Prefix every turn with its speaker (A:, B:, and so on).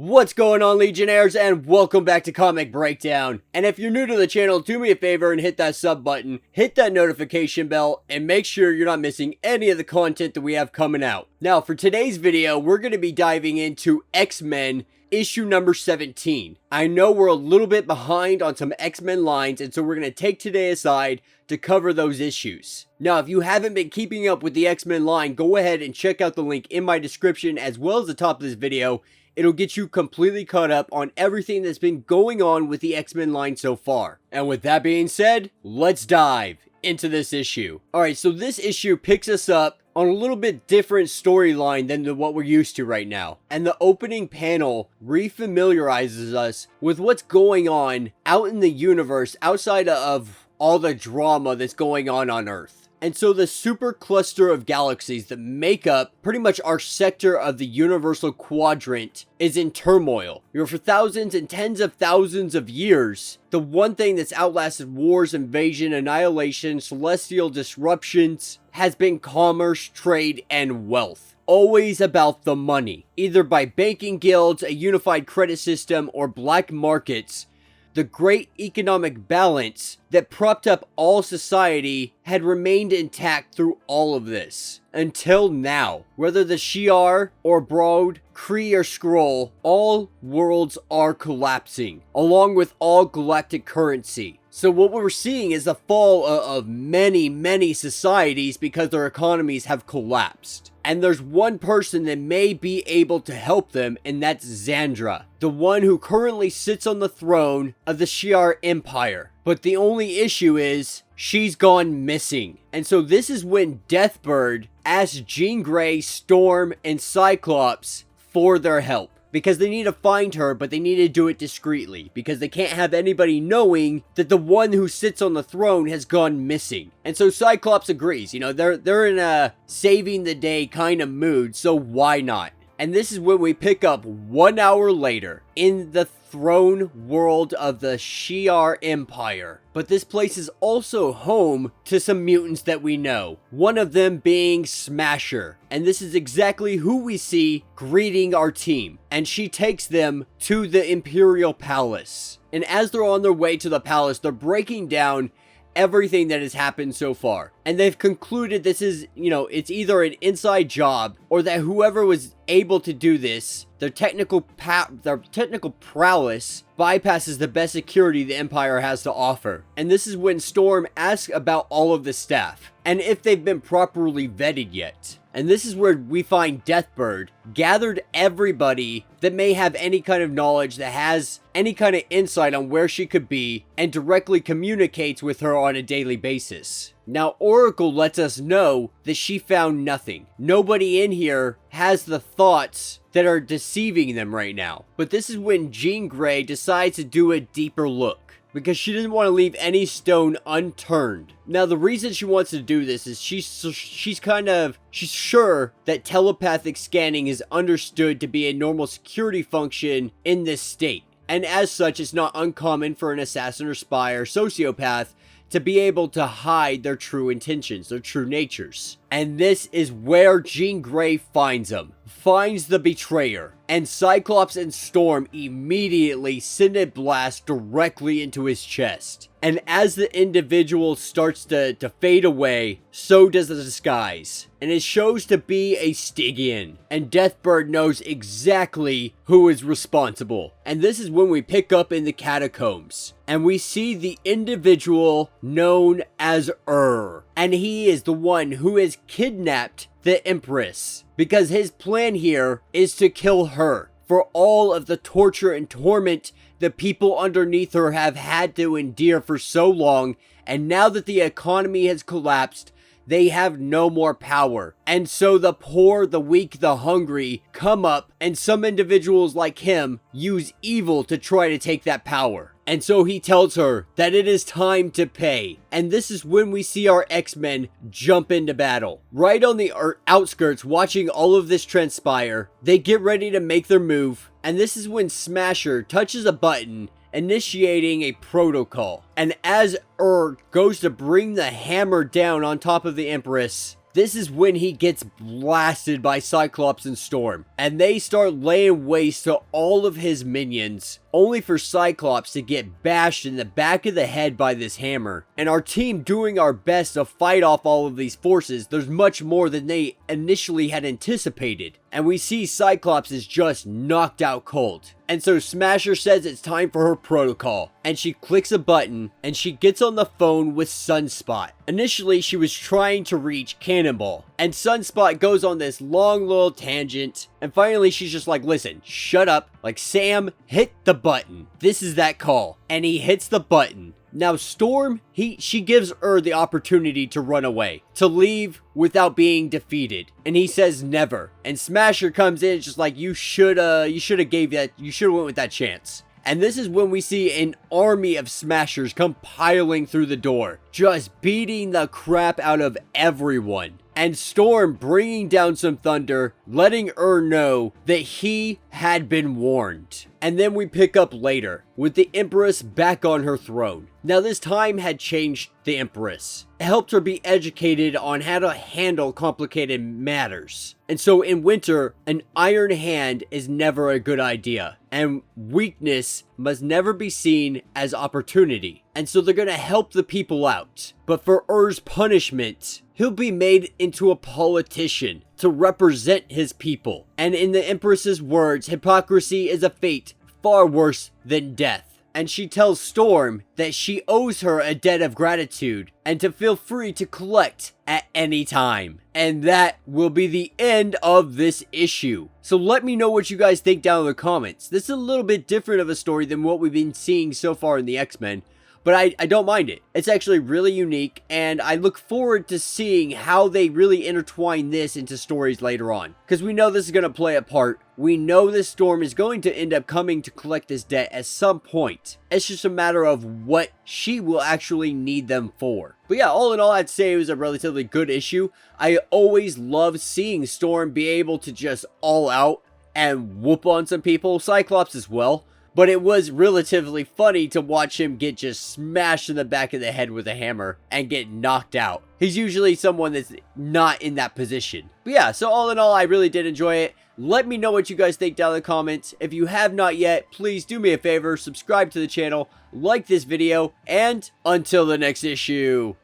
A: What's going on, Legionnaires, and welcome back to Comic Breakdown. And if you're new to the channel, do me a favor and hit that sub button, hit that notification bell, and make sure you're not missing any of the content that we have coming out. Now, for today's video, we're going to be diving into X-Men issue number 17. I know we're a little bit behind on some X-Men lines, and so we're going to take today aside to cover those issues. Now, if you haven't been keeping up with the X-Men line, go ahead and check out the link in my description as well as the top of this video. It'll get you completely caught up on everything that's been going on with the X-Men line so far. And with that being said, let's dive into this issue. Alright, so this issue picks us up on a little bit different storyline than what we're used to right now. And the opening panel refamiliarizes us with what's going on out in the universe outside of all the drama that's going on Earth. And so the super cluster of galaxies that make up pretty much our sector of the universal quadrant is in turmoil. For thousands and tens of thousands of years, the one thing that's outlasted wars, invasion, annihilation, celestial disruptions has been commerce, trade, and wealth. Always about the money. Either by banking guilds, a unified credit system, or black markets. The great economic balance that propped up all society had remained intact through all of this. Until now. Whether the Shi'ar or Broad, Kree or Skrull, all worlds are collapsing, along with all galactic currency. So what we're seeing is the fall of many societies because their economies have collapsed. And there's one person that may be able to help them, and that's Xandra, the one who currently sits on the throne of the Shi'ar Empire. But the only issue is, she's gone missing. And so this is when Deathbird asks Jean Grey, Storm, and Cyclops for their help. Because they need to find her, but they need to do it discreetly. Because they can't have anybody knowing that the one who sits on the throne has gone missing. And so Cyclops agrees. You know, they're in a saving the day kind of mood, so why not? And this is when we pick up 1 hour later in the throne world of the Shi'ar Empire. But this place is also home to some mutants that we know. One of them being Smasher. And this is exactly who we see greeting our team. And she takes them to the Imperial Palace. And as they're on their way to the palace, they're breaking down everything that has happened so far. And they've concluded this is, it's either an inside job or that whoever was able to do this, their technical prowess bypasses the best security the Empire has to offer. And this is when Storm asks about all of the staff and if they've been properly vetted yet. And this is where we find Deathbird gathered everybody that may have any kind of knowledge, that has any kind of insight on where she could be, and directly communicates with her on a daily basis. Now, Oracle lets us know that she found nothing. Nobody in here has the thoughts that are deceiving them right now. But this is when Jean Grey decides to do a deeper look, because she doesn't want to leave any stone unturned. Now, the reason she wants to do this is she's sure that telepathic scanning is understood to be a normal security function in this state. And as such, it's not uncommon for an assassin or spy or sociopath to be able to hide their true intentions, their true natures. And this is where Jean Grey finds them. Finds the betrayer. And Cyclops and Storm immediately send a blast directly into his chest. And as the individual starts to fade away, so does the disguise. And it shows to be a Stygian. And Deathbird knows exactly who is responsible. And this is when we pick up in the catacombs. And we see the individual known as And he is the one who has kidnapped the Empress. Because his plan here is to kill her for all of the torture and torment the people underneath her have had to endure for so long. And now that the economy has collapsed, they have no more power. And so the poor, the weak, the hungry come up, and some individuals like him use evil to try to take that power. And so he tells her that it is time to pay. And this is when we see our X-Men jump into battle. Right on the outskirts, watching all of this transpire, they get ready to make their move. And this is when Smasher touches a button, initiating a protocol. And as goes to bring the hammer down on top of the Empress, this is when he gets blasted by Cyclops and Storm, and they start laying waste to all of his minions, only for Cyclops to get bashed in the back of the head by this hammer. And our team doing our best to fight off all of these forces, there's much more than they initially had anticipated. And we see Cyclops is just knocked out cold. And so Smasher says it's time for her protocol, and she clicks a button, and she gets on the phone with Sunspot. Initially, she was trying to reach Cannonball, and Sunspot goes on this long little tangent, and finally she's just like, listen, shut up, like, Sam, hit the button. This is that call. And he hits the button. Now Storm, she gives the opportunity to run away, to leave without being defeated, and he says never. And Smasher comes in, just like, you should have went with that chance. And this is when we see an army of Smashers come piling through the door, just beating the crap out of everyone. And Storm bringing down some thunder, letting know that he had been warned. And then we pick up later, with the Empress back on her throne. Now this time had changed the Empress. It helped her be educated on how to handle complicated matters. And so in winter, an iron hand is never a good idea. And weakness must never be seen as opportunity. And so they're gonna help the people out. But for Ur's punishment, he'll be made into a politician to represent his people. And in the Empress's words, hypocrisy is a fate far worse than death. And she tells Storm that she owes her a debt of gratitude and to feel free to collect at any time. And that will be the end of this issue. So let me know what you guys think down in the comments. This is a little bit different of a story than what we've been seeing so far in the X-Men. But I don't mind it. It's actually really unique, and I look forward to seeing how they really intertwine this into stories later on. Because we know this is going to play a part. We know this Storm is going to end up coming to collect this debt at some point. It's just a matter of what she will actually need them for. But yeah, all in all, I'd say it was a relatively good issue. I always love seeing Storm be able to just all out and whoop on some people. Cyclops as well. But it was relatively funny to watch him get just smashed in the back of the head with a hammer and get knocked out. He's usually someone that's not in that position. But yeah, so all in all, I really did enjoy it. Let me know what you guys think down in the comments. If you have not yet, please do me a favor, subscribe to the channel, like this video, and until the next issue.